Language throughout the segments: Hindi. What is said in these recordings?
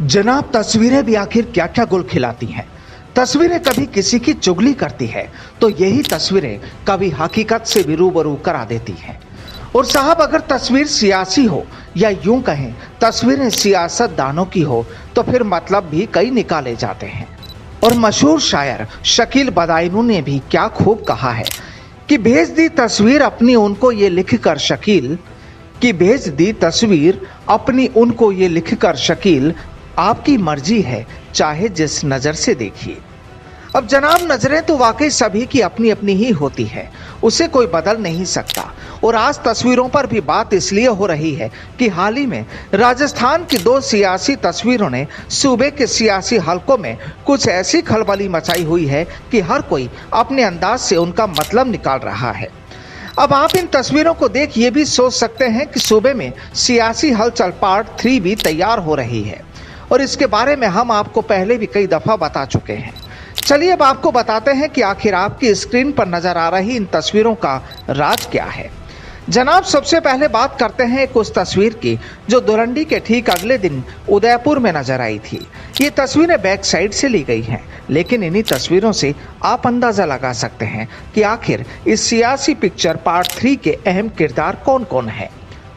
जनाब, तस्वीरें भी आखिर क्या क्या गुल खिलाती हैं। तस्वीरें कभी किसी की चुगली करती है तो यही तस्वीरें कभी हकीकत से भी रूबरू करा देती हैं। और साहब, अगर तस्वीर सियासी हो या यूं कहें तस्वीरें सियासतदानों की हो तो फिर मतलब भी कई निकाले जाते हैं। और मशहूर शायर शकील बदायूनी ने भी क्या खूब कहा है कि भेज दी तस्वीर अपनी उनको ये लिखकर शकील, कि भेज दी तस्वीर अपनी उनको ये लिखकर शकील, आपकी मर्जी है चाहे जिस नजर से देखिए। अब जनाब, नजरें तो वाकई सभी की अपनी अपनी ही होती है, उसे कोई बदल नहीं सकता। और आज तस्वीरों पर भी बात इसलिए हो रही है कि हाल ही में राजस्थान की 2 सियासी तस्वीरों ने सूबे के सियासी हलकों में कुछ ऐसी खलबली मचाई हुई है कि हर कोई अपने अंदाज से उनका मतलब निकाल रहा है। अब आप इन तस्वीरों को देख ये भी सोच सकते हैं कि सूबे में सियासी हलचल पार्ट 3 भी तैयार हो रही है, और इसके बारे में हम आपको पहले भी कई दफा बता चुके हैं। चलिए अब आपको बताते हैं कि आखिर आपकी स्क्रीन पर नजर आ रही इन तस्वीरों का राज क्या है। जनाब, सबसे पहले बात करते हैं एक उस तस्वीर की जो धुरंडी के ठीक अगले दिन उदयपुर में नजर आई थी। ये तस्वीरें बैक साइड से ली गई हैं, लेकिन इन्हीं तस्वीरों से आप अंदाजा लगा सकते हैं कि आखिर इस सियासी पिक्चर पार्ट 3 के अहम किरदार कौन कौन है।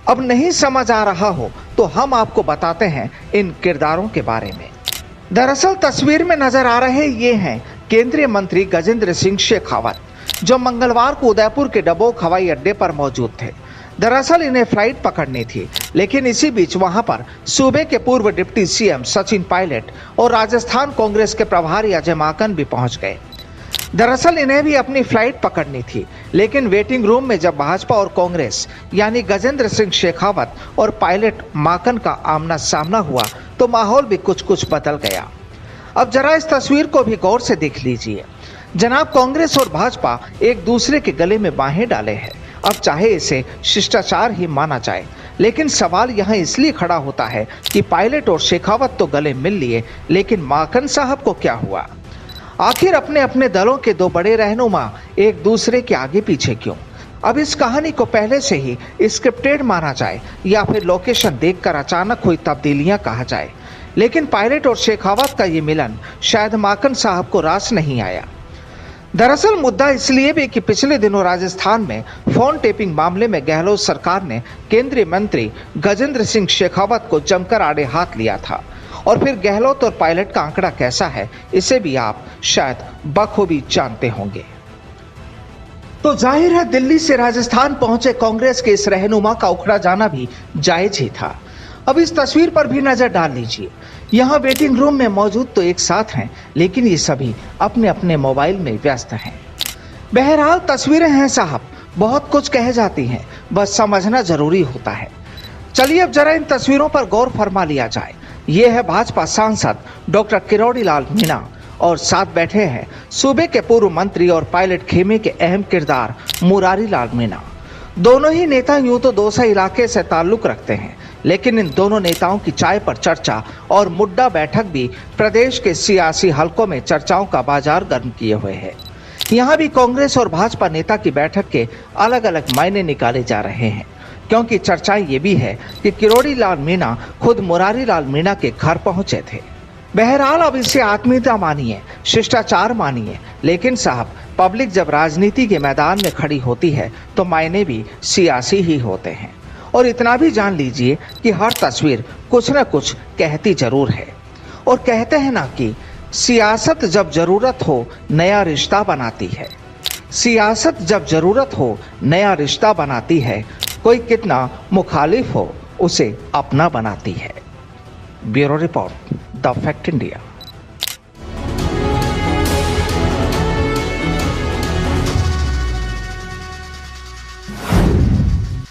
अब नहीं समझ आ रहा हो तो हम आपको बताते हैं इन किरदारों के बारे में। दरअसल तस्वीर में नजर आ रहे ये हैं केंद्रीय मंत्री गजेंद्र सिंह शेखावत, जो मंगलवार को उदयपुर के डबोक हवाई अड्डे पर मौजूद थे। दरअसल इन्हें फ्लाइट पकड़नी थी, लेकिन इसी बीच वहां पर सूबे के पूर्व डिप्टी सीएम सचिन पायलट और राजस्थान कांग्रेस के प्रभारी अजय माकन भी पहुंच गए। दरअसल इन्हें भी अपनी फ्लाइट पकड़नी थी, लेकिन वेटिंग रूम में जब भाजपा और कांग्रेस यानी गजेंद्र सिंह शेखावत और पायलट माकन का आमना सामना हुआ तो माहौल भी कुछ बदल गया। अब जरा इस तस्वीर को भी गौर से देख लीजिए। जनाब, कांग्रेस और भाजपा एक दूसरे के गले में बाहें डाले हैं। अब चाहे इसे शिष्टाचार ही माना जाए, लेकिन सवाल यहाँ इसलिए खड़ा होता है कि पायलट और शेखावत तो गले मिल लिए, लेकिन माकन साहब को क्या हुआ? आखिर अपने अपने दलों के 2 बड़े रहनुमा एक दूसरे के आगे पीछे क्यों? अब इस कहानी को पहले से ही स्क्रिप्टेड माना जाए या फिर लोकेशन देखकर अचानक हुई तब्दीलियां कहा जाए, लेकिन पायलट और शेखावत का ये मिलन शायद माकन साहब को रास नहीं आया। दरअसल मुद्दा इसलिए भी कि पिछले दिनों राजस्थान में फोन टेपिंग मामले में गहलोत सरकार ने केंद्रीय मंत्री गजेंद्र सिंह शेखावत को जमकर आड़े हाथ लिया था। और फिर गहलोत और पायलट का आंकड़ा कैसा है इसे भी आप शायद बखूबी जानते होंगे। तो जाहिर है दिल्ली से राजस्थान पहुंचे कांग्रेस के इस रहनुमा का उखड़ा जाना भी जायज ही था। अब इस तस्वीर पर भी नजर डाल लीजिए। यहाँ वेटिंग रूम में मौजूद तो एक साथ हैं, लेकिन ये सभी अपने अपने मोबाइल में व्यस्त हैं। बहरहाल तस्वीरें हैं साहब, बहुत कुछ कह जाती हैं, बस समझना जरूरी होता है। चलिए अब जरा इन तस्वीरों पर गौर फरमा लिया जाए। ये है भाजपा सांसद डॉक्टर किरोड़ी लाल मीणा, और साथ बैठे हैं सूबे के पूर्व मंत्री और पायलट खेमे के अहम किरदार मुरारी लाल मीणा। दोनों ही नेता यूं तो दौसा इलाके से ताल्लुक रखते हैं, लेकिन इन दोनों नेताओं की चाय पर चर्चा और मुद्दा बैठक भी प्रदेश के सियासी हलकों में चर्चाओं का बाजार गर्म किए हुए है। यहाँ भी कांग्रेस और भाजपा नेता की बैठक के अलग अलग मायने निकाले जा रहे हैं, क्योंकि चर्चाएं ये भी है कि किरोड़ी लाल मीणा खुद मुरारी लाल मीणा के घर पहुंचे थे। बहरहाल अब इसे आत्मीयता मानिए, शिष्टाचार मानिए, लेकिन साहब पब्लिक जब राजनीति के मैदान में खड़ी होती है तो मायने भी सियासी ही होते हैं। और इतना भी जान लीजिए कि हर तस्वीर कुछ न कुछ कहती जरूर है। और कहते हैं ना कि सियासत जब जरूरत हो नया रिश्ता बनाती है। सियासत जब जरूरत हो नया रिश्ता बनाती है, कोई कितना मुखालिफ हो उसे अपना बनाती है। Bureau report, the fact India.